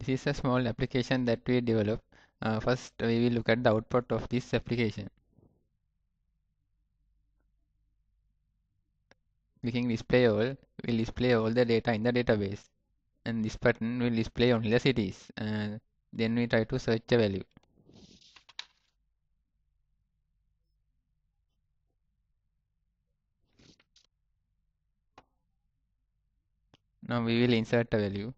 This is a small application that we develop. First, we will look at the output of this application. Clicking display all will display all the data in the database, and this button will display only the cities. And then we try to search a value. Now we will insert a value.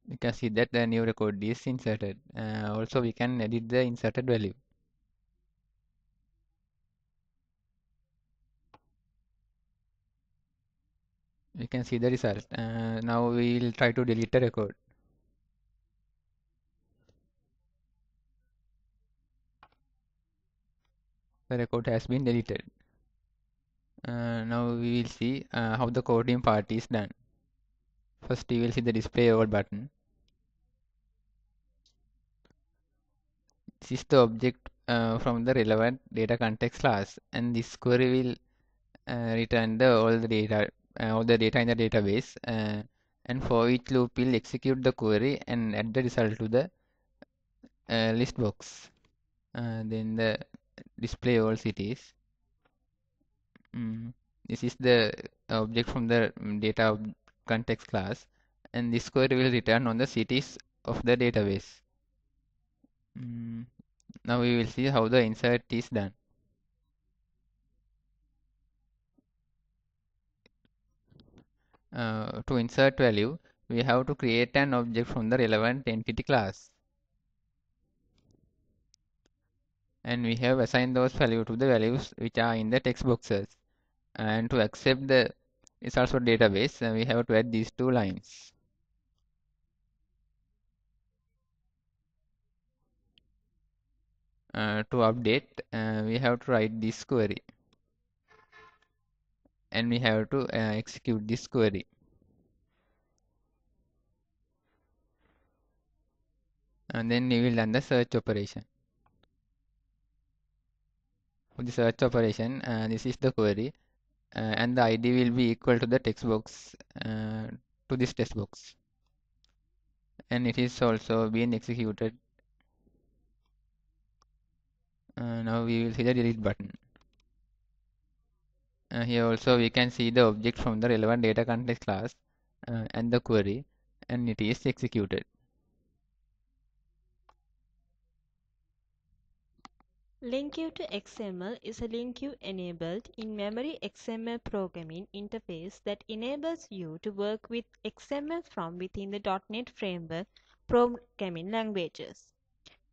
You can see that the new record is inserted. Also, we can edit the inserted value. You can see the result. Now we will try to delete the record. The record has been deleted. Now we will see how the coding part is done. First, you will see the display all button. This is the object from the relevant data context class, and this query will return all the data in the database, and for each loop will execute the query and add the result to the list box. Then the display all cities. This is the object from the data context class, and this query will return on the cities of the database. Now we will see how the insert is done. To insert value, we have to create an object from the relevant entity class. And we have assigned those values to the values which are in the text boxes. And to accept the results for database, we have to add these two lines. To update, we have to write this query. And we have to execute this query. And then we will run the search operation. For the search operation, this is the query, and the ID will be equal to the text box, to this text box. And it is also being executed. Now we will see the delete button. Here also we can see the object from the relevant data context class and the query, and it is executed. LINQ to XML is a LINQ-enabled in-memory XML programming interface that enables you to work with XML from within the .NET Framework programming languages.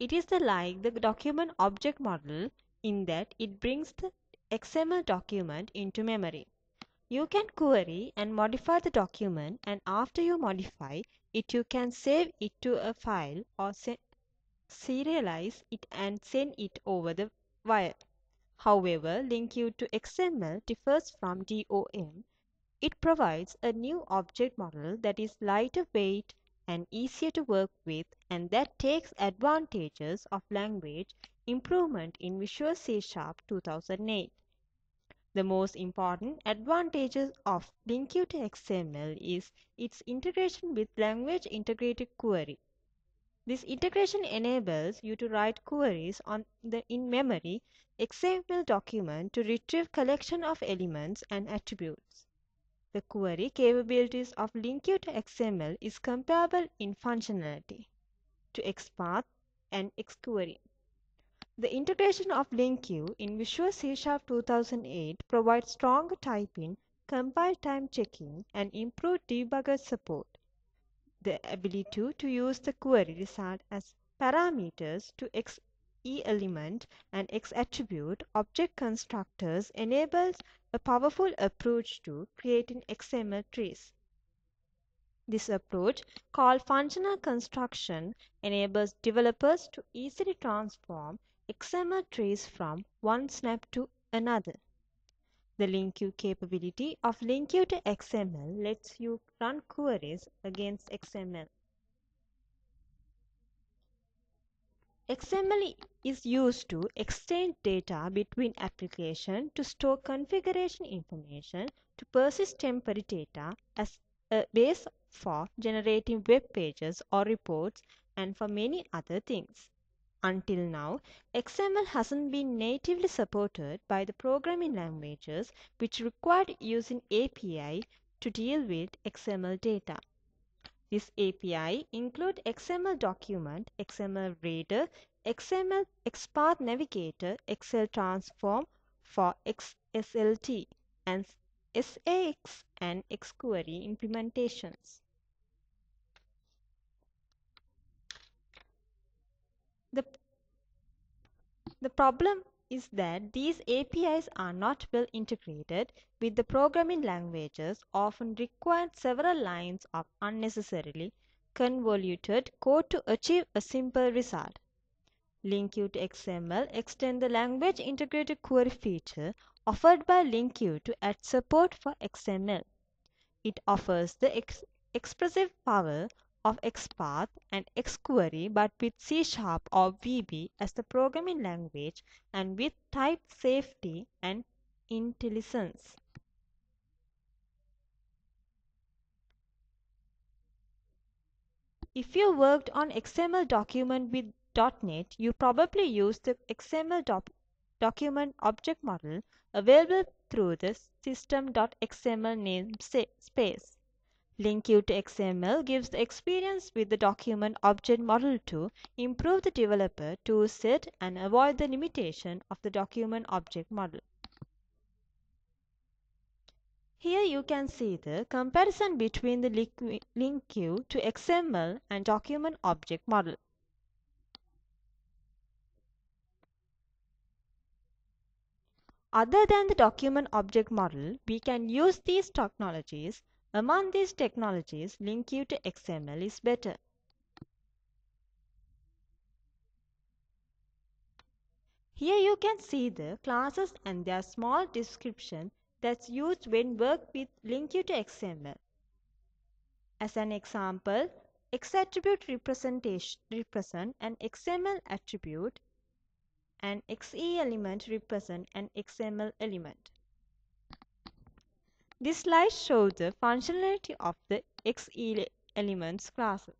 It is like the document object model in that it brings the XML document into memory. You can query and modify the document, and after you modify it, you can save it to a file or serialize it and send it over the wire. However, LINQ to XML differs from DOM. It provides a new object model that is lighter weight and easier to work with, and that takes advantages of language improvement in Visual C# 2008. The most important advantages of LINQ to XML is its integration with language integrated query. This integration enables you to write queries on the in-memory XML document to retrieve collection of elements and attributes. The query capabilities of LINQ to XML is comparable in functionality to XPath and XQuery. The integration of LINQ in Visual C# 2008 provides stronger typing, compile time checking, and improved debugger support. The ability to use the query result as parameters to X element and X attribute object constructors enables a powerful approach to creating XML trees. This approach, called functional construction, enables developers to easily transform XML trees from one snap to another. The LINQ capability of LINQ to XML lets you run queries against XML. XML is used to exchange data between applications, to store configuration information, to persist temporary data as a base for generating web pages or reports, and for many other things. Until now, XML hasn't been natively supported by the programming languages, which required using API to deal with XML data. This API include XML document, XML reader, XML XPath navigator, Excel transform for XSLT, and SAX and XQuery implementations. The The problem is that these APIs are not well integrated with the programming languages, often require several lines of unnecessarily convoluted code to achieve a simple result. LINQ to XML extends the language integrated query feature offered by LINQ to add support for XML. It offers the expressive power of XPath and XQuery, but with C# or VB as the programming language and with type safety and IntelliSense. If you worked on XML document with .NET, you probably used the XML document object model available through the system.xml namespace. LINQ to XML gives the experience with the document object model to improve the developer toolset and avoid the limitation of the document object model. Here you can see the comparison between the LINQ to XML and document object model. Other than the document object model, we can use these technologies. Among these technologies, LINQ to XML is better. Here you can see the classes and their small description that's used when work with LINQ to XML. As an example, XAttribute represent an XML attribute and XEElement represent an XML element. This slide shows the functionality of the XElements classes.